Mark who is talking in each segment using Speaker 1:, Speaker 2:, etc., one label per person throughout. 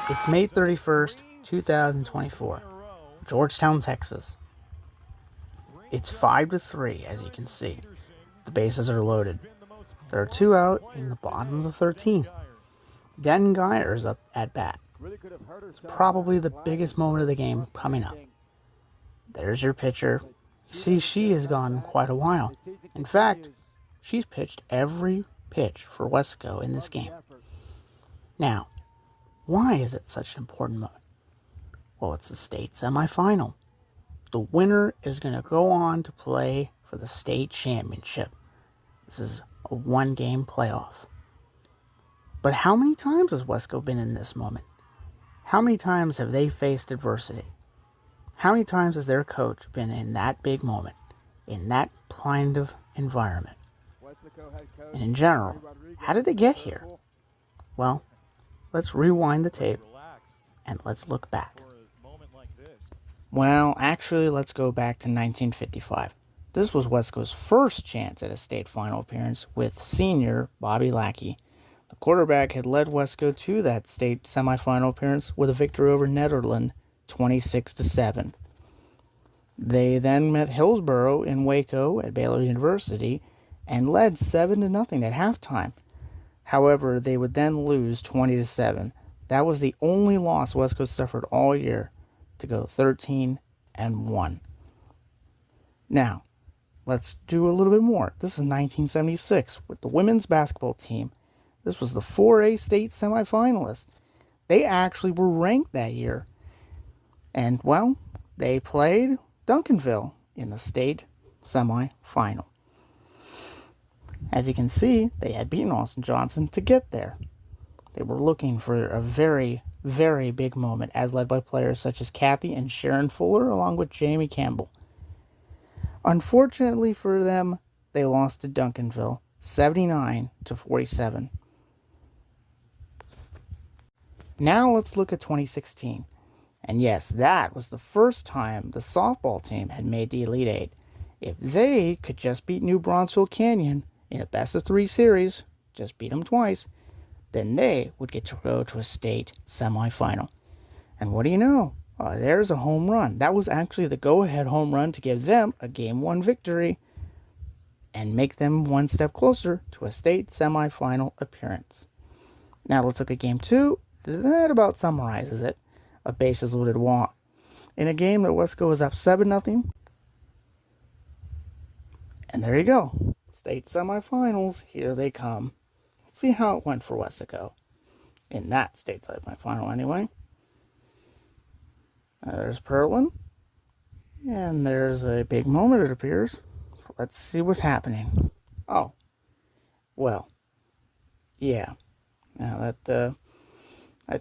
Speaker 1: It's May 31st, 2024, Georgetown, Texas. It's 5-3, as you can see. The bases are loaded. There are two out in the bottom of the 13th. Den Geyer is up at bat. It's probably the biggest moment of the game coming up. There's your pitcher. You see, she has gone quite a while. In fact, she's pitched every pitch for Weslaco in this game. Now, why is it such an important moment? Well, it's the state semifinal. The winner is going to go on to play for the state championship. This is a one-game playoff. But how many times has Weslaco been in this moment? How many times have they faced adversity? How many times has their coach been in that big moment, in that kind of environment? And in general, how did they get here? Well, let's rewind the tape and let's look back. Well, actually, let's go back to 1955. This was Weslaco's first chance at a state final appearance with senior Bobby Lackey. The quarterback had led Weslaco to that state semifinal appearance with a victory over Nederland, 26-7. They then met Hillsborough in Waco at Baylor University and led 7-0 at halftime. However, they would then lose 20-7. That was the only loss Weslaco suffered all year, to go 13-1. Now, let's do a little bit more. This is 1976 with the women's basketball team. This was the 4A state semifinalists. They actually were ranked that year. And, well, they played Duncanville in the state semifinal. As you can see, they had beaten Austin Johnson to get there. They were looking for a very, very big moment, as led by players such as Kathy and Sharon Fuller, along with Jamie Campbell. Unfortunately for them, they lost to Duncanville, 79-47. Now let's look at 2016. And yes, that was the first time the softball team had made the Elite Eight. If they could just beat New Braunfels Canyon in a best-of-3 series, just beat them twice, then they would get to go to a state semifinal. And what do you know? There's a home run. That was actually the go-ahead home run to give them a Game 1 victory and make them one step closer to a state semifinal appearance. Now let's look at Game 2. That about summarizes it. A bases loaded walk. In a game that Weslaco was up 7-0. And there you go. State semifinals, here they come. Let's see how it went for Weslaco. In that state semifinal anyway. There's Perlin. And there's a big moment, it appears. So let's see what's happening. Oh. Well. Yeah. Now that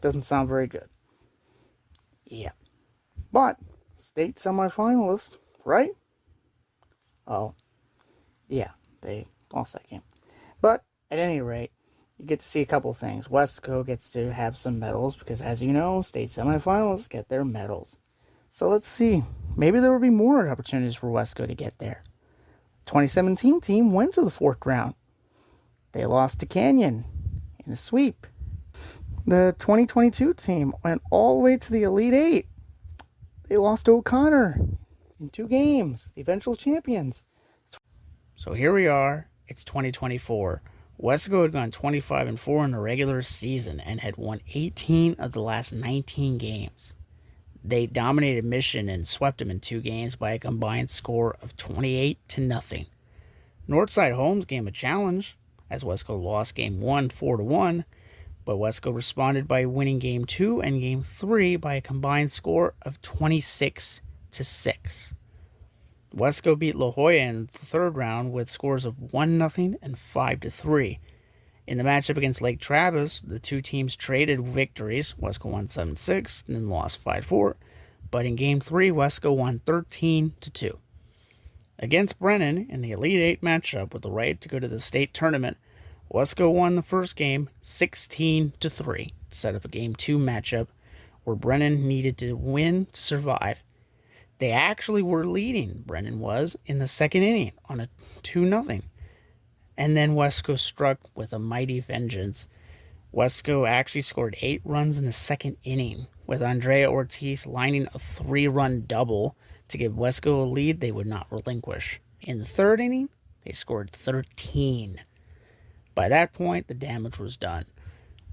Speaker 1: doesn't sound very good. Yeah. But, state semifinalists, right? Oh. Yeah, they lost that game. But, at any rate, you get to see a couple things. Weslaco gets to have some medals because, as you know, state semifinalists get their medals. So let's see. Maybe there will be more opportunities for Weslaco to get there. 2017 team went to the fourth round. They lost to Canyon in a sweep. The 2022 team went all the way to the Elite Eight. They lost to O'Connor in 2 games, the eventual champions. So here we are. It's 2024. Weslaco had gone 25-4 in the regular season and had won 18 of the last 19 games. They dominated Mission and swept them in 2 games by a combined score of 28-0. Northside Holmes gave a challenge, as Weslaco lost Game 1 4-1, but Weslaco responded by winning Game 2 and Game 3 by a combined score of 26-6. Weslaco beat La Jolla in the third round with scores of 1-0 and 5-3. In the matchup against Lake Travis, the two teams traded victories. Weslaco won 7-6 and then lost 5-4. But in Game 3, Weslaco won 13-2. Against Brennan in the Elite Eight matchup with the right to go to the state tournament, Weslaco won the first game 16-3 to set up a Game 2 matchup where Brennan needed to win to survive. They actually were leading, Brennan was, in the second inning on a 2-0. And then Weslaco struck with a mighty vengeance Wesco actually scored 8 runs in the second inning, with Andrea Ortiz lining a 3-run double to give Wesco a lead they would not relinquish. In the third inning, they scored 13. By that point, the damage was done.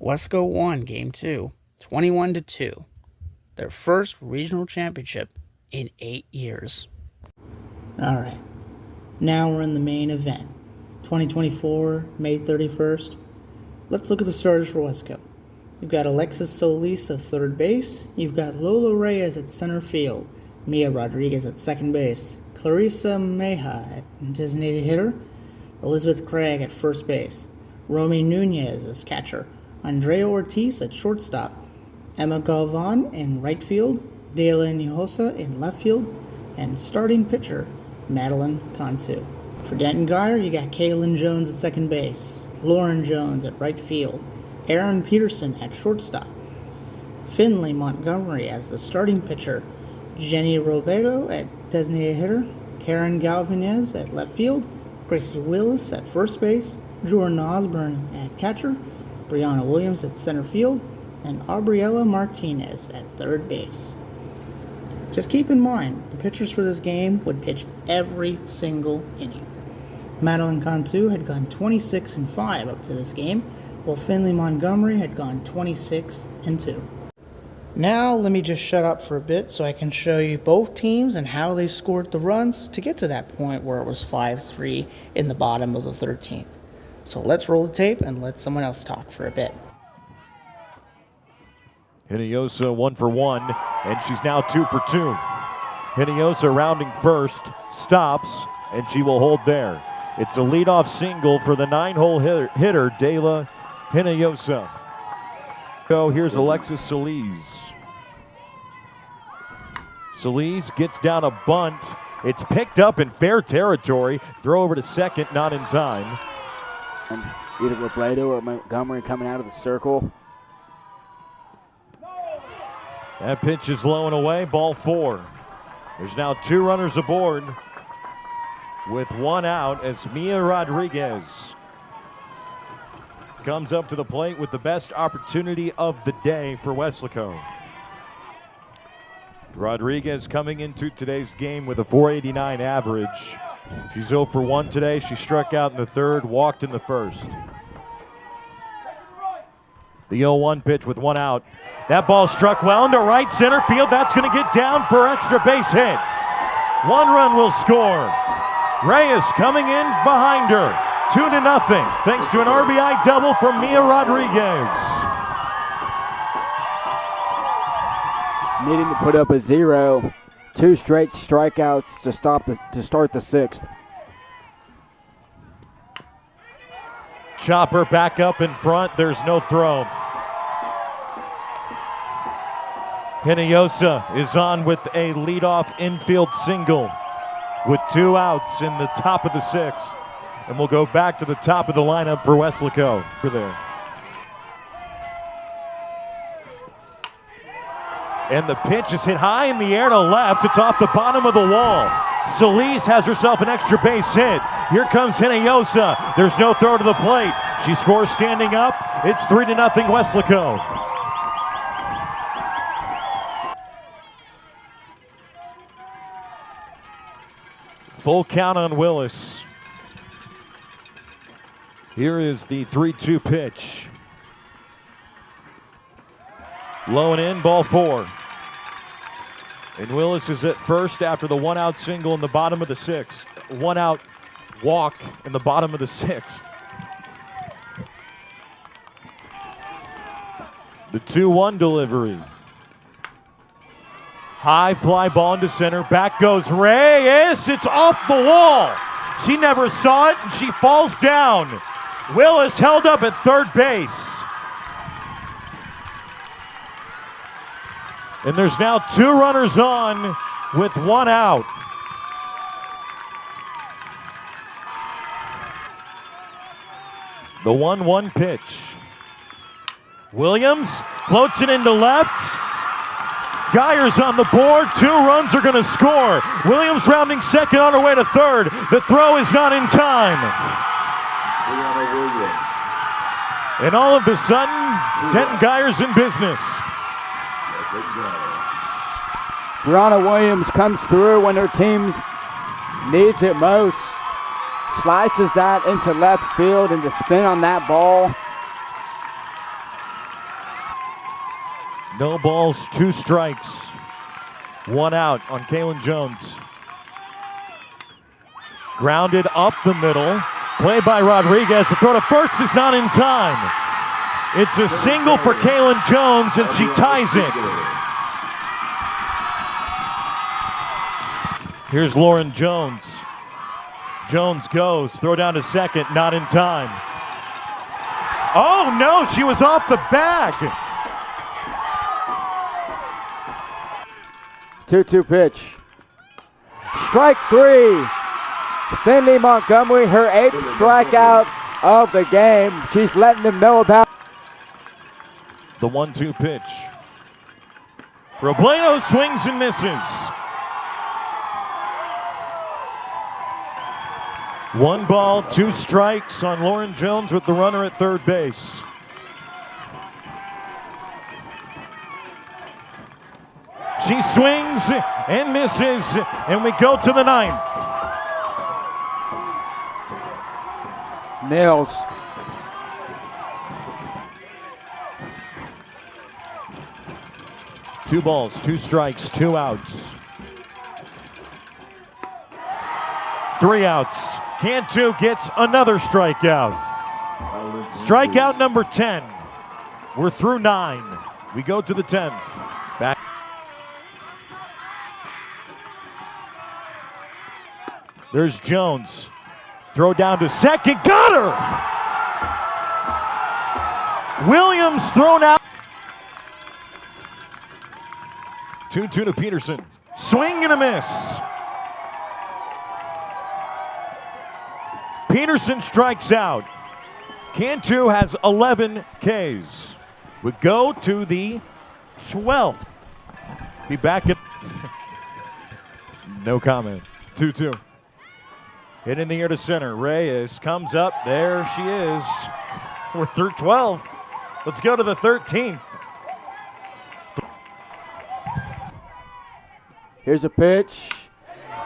Speaker 1: Wesco won Game 2, 21-2, their first regional championship in 8 years. Alright, now we're in the main event. 2024, May 31st. Let's look at the starters for Wesco. You've got Alexis Solis at third base. You've got Lola Reyes at center field. Mia Rodriguez at second base. Clarissa Meja at designated hitter. Elizabeth Craig at first base. Romy Nunez as catcher. Andrea Ortiz at shortstop. Emma Galvan in right field. Dela Hinojosa in left field. And starting pitcher, Madeline Cantu. For Denton Geyer, you got Kaylin Jones at second base. Lauren Jones at right field. Aaron Peterson at shortstop. Finley Montgomery as the starting pitcher. Jenny Robedo at designated hitter. Karen Galvanez at left field. Gracie Willis at first base. Jordan Osborne at catcher. Brianna Williams at center field. And Aubriella Martinez at third base. Just keep in mind, the pitchers for this game would pitch every single inning. Madeline Cantu had gone 26-5 up to this game, while Finley Montgomery had gone 26-2. Now let me just shut up for a bit so I can show you both teams and how they scored the runs to get to that point where it was 5-3 in the bottom of the 13th. So let's roll the tape and let someone else talk for a bit.
Speaker 2: Hinojosa 1 for 1, and she's now 2 for 2. Hinojosa rounding first, stops, and she will hold there. It's a leadoff single for the 9-hole hitter, Dela Hinojosa. So here's Alexis Solis. Solis gets down a bunt. It's picked up in fair territory. Throw over to second, not in time.
Speaker 3: And either Robledo or Montgomery coming out of the circle.
Speaker 2: That pitch is low and away, ball 4. There's now 2 runners aboard with 1 out as Mia Rodriguez comes up to the plate with the best opportunity of the day for Weslaco. Rodriguez coming into today's game with a .489 average. She's 0 for 1 today. She struck out in the third, walked in the first. The 0-1 pitch with 1 out. That ball struck well into right center field. That's going to get down for extra base hit. 1 run will score. Reyes coming in behind her. 2-0, thanks to an RBI double from Mia Rodriguez.
Speaker 3: Needing to put up a 0. 2 straight strikeouts to start the 6th.
Speaker 2: Chopper back up in front. There's no throw. Hinojosa is on with a leadoff infield single with 2 outs in the top of the 6th. And we'll go back to the top of the lineup for Weslaco. And the pitch is hit high in the air to left. It's off the bottom of the wall. Solis has herself an extra base hit. Here comes Hinojosa. There's no throw to the plate. She scores standing up. It's 3-0 Weslaco. Full count on Willis. Here is the 3-2 pitch. Low and in, ball 4. And Willis is at first after the 1-out single in the bottom of the 6th. 1-out walk in the bottom of the 6th. The 2-1 delivery. High fly ball into center. Back goes Reyes. It's off the wall. She never saw it, and she falls down. Willis held up at third base. And there's now 2 runners on with 1 out. The 1-1 pitch. Williams floats it into left. Geyer's on the board. 2 runs are going to score. Williams rounding second on her way to third. The throw is not in time. And all of a sudden, Denton Geyer's in business.
Speaker 3: Brianna Williams comes through when her team needs it most. Slices that into left field and the spin on that ball.
Speaker 2: No balls, 2 strikes. 1 out on Kaylin Jones. Grounded up the middle. Play by Rodriguez. The throw to first is not in time. It's a single for Kaylin Jones, and she ties it. Here's Lauren Jones. Jones goes. Throw down to second. Not in time. Oh, no. She was off the bag.
Speaker 3: 2-2 pitch. Strike 3. Finley Montgomery, her 8th strikeout of the game. She's letting them know about
Speaker 2: The 1-2 pitch. Robledo swings and misses. 1 ball, 2 strikes on Lauren Jones with the runner at third base. She swings and misses, and we go to the 9th.
Speaker 3: Mills.
Speaker 2: Two balls, 2 strikes, 2 outs. 3 outs. Cantu gets another strikeout. Strikeout number 10. We're through 9. We go to the 10th. Back. There's Jones. Throw down to second. Got her! Williams thrown out. 2-2 to Peterson. Swing and a miss. Peterson strikes out. Cantu has 11 Ks. We go to the 12th. Be back at... No comment. 2-2. Hit in the air to center. Reyes comes up. There she is. We're through 12. Let's go to the 13th.
Speaker 3: Here's a pitch.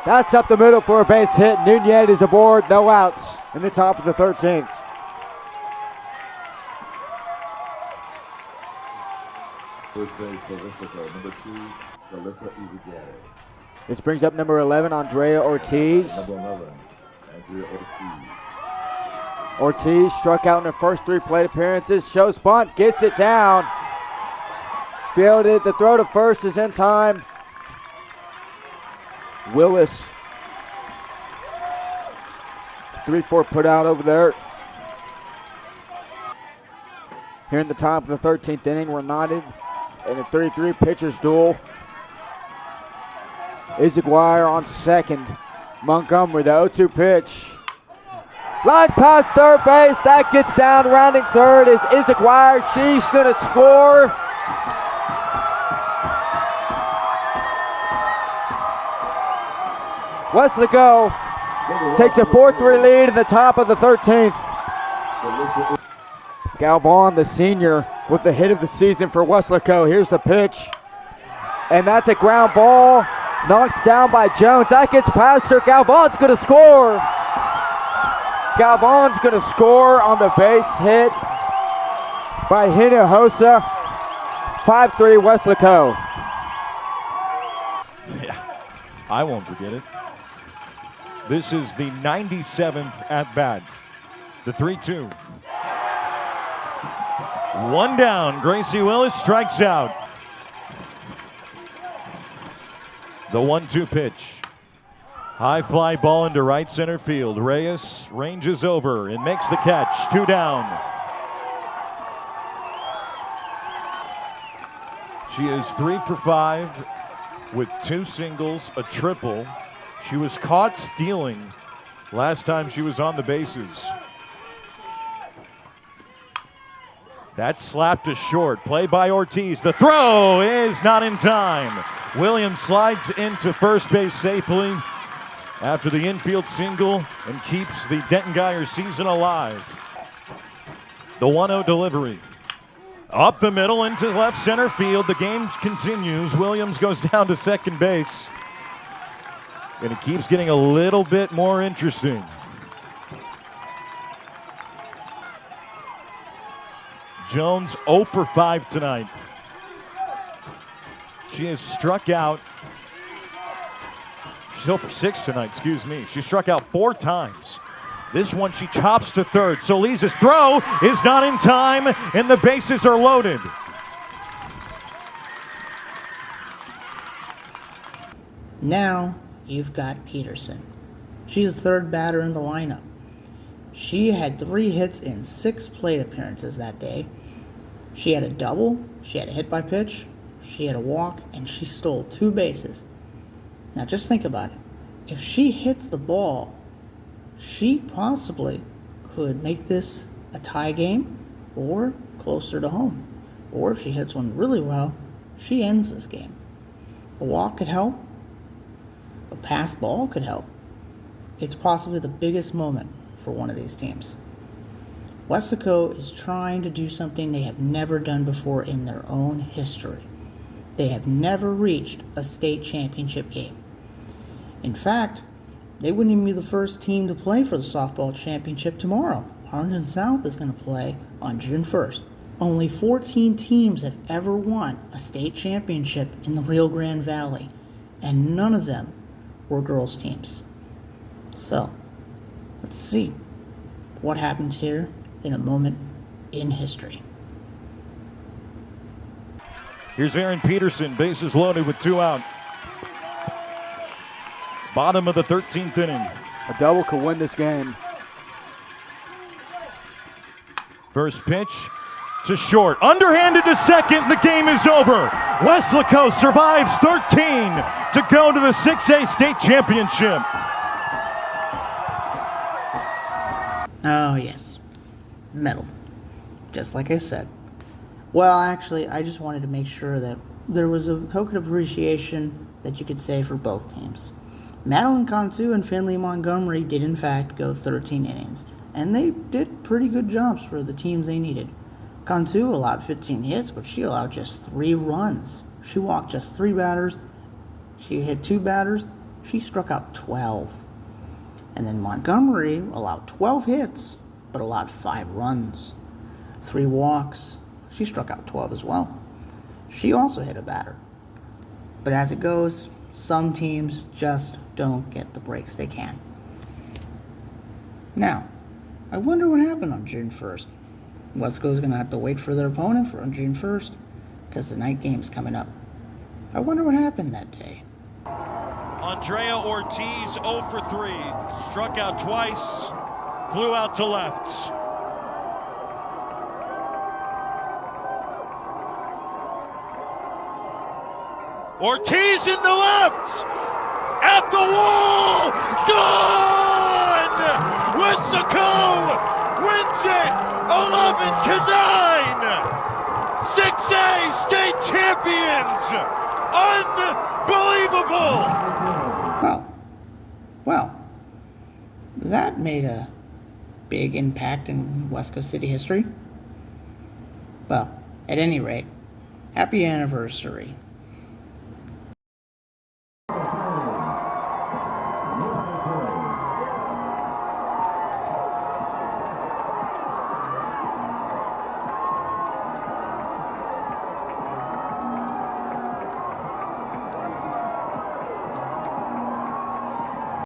Speaker 3: That's up the middle for a base hit. Nunez is aboard. No outs in the top of the 13th.
Speaker 4: First base for Weslaco, number 2, Alyssa Ezekiel.
Speaker 3: This brings up number 11, Andrea Ortiz.
Speaker 4: Number 11, Andrea Ortiz.
Speaker 3: Ortiz struck out in her first 3 plate appearances. Shows bunt, gets it down. Fielded. The throw to first is in time. Willis. 3-4 put out over there. Here in the top of the 13th inning, we're knotted in a 3-3 pitchers duel. Izaguirre on second. Montgomery, the 0-2 pitch. Line past third base. That gets down. Rounding third is Izaguirre. She's going to score. Weslaco takes a 4-3 lead in the top of the 13th. Galvan, the senior, with the hit of the season for Weslaco. Here's the pitch. And that's a ground ball knocked down by Jones. That gets past her. Galvan's going to score. Galvan's going to score on the base hit by Hinojosa. 5-3 Weslaco.
Speaker 2: Yeah, I won't forget it. This is the 97th at bat. The 3-2. 1 down. Gracie Willis strikes out. The 1-2 pitch. High fly ball into right center field. Reyes ranges over and makes the catch. 2 down. She is 3 for 5 with 2 singles, a triple. She was caught stealing last time she was on the bases. That slapped to short. Play by Ortiz. The throw is not in time. Williams slides into first base safely after the infield single and keeps the Denton Geyer season alive. The 1-0 delivery. Up the middle into left center field. The game continues. Williams goes down to second base. And it keeps getting a little bit more interesting. Jones 0 for 5 tonight. She has struck out. She's 0 for 6 tonight, excuse me. She struck out 4 times. This one she chops to third. Solis's throw is not in time, and the bases are loaded.
Speaker 1: Now you've got Peterson. She's the third batter in the lineup. She had 3 hits in 6 plate appearances that day. She had a double, she had a hit by pitch, she had a walk, and she stole 2 bases. Now just think about it. If she hits the ball, she possibly could make this a tie game or closer to home. Or if she hits one really well, she ends this game. A walk could help. A passed ball could help. It's possibly the biggest moment for one of these teams. Weslaco is trying to do something they have never done before in their own history. They have never reached a state championship game. In fact, they wouldn't even be the first team to play for the softball championship tomorrow. Harlingen South is going to play on June 1st. Only 14 teams have ever won a state championship in the Rio Grande Valley, and none of them were girls' teams. So, let's see what happens here in a moment in history.
Speaker 2: Here's Aaron Peterson, bases loaded with 2 out. Bottom of the 13th inning.
Speaker 3: A double could win this game.
Speaker 2: First pitch to short. Underhanded to second. The game is over. Weslaco survives 13 to go to the 6A state championship.
Speaker 1: Oh, yes. Medal. Just like I said. Well, actually, I just wanted to make sure that there was a token of appreciation that you could say for both teams. Madeline Cantu and Finley Montgomery did in fact go 13 innings, and they did pretty good jobs for the teams they needed. Cantu allowed 15 hits, but she allowed just 3 runs. She walked just 3 batters. She hit 2 batters. She struck out 12. And then Montgomery allowed 12 hits, but allowed 5 runs, 3 walks. She struck out 12 as well. She also hit a batter. But as it goes, some teams just don't get the breaks they can. Now, I wonder what happened on June 1st. Weslaco's going to have to wait for their opponent on June 1st because the night game's coming up. I wonder what happened that day.
Speaker 2: Andrea Ortiz 0 for 3. Struck out twice. Flew out to left. Ortiz in the left, at the wall, gone! Weslaco wins it 11-9. 6A state champions. Unbelievable.
Speaker 1: Well, that made a big impact in Weslaco City history. Well, at any rate, happy anniversary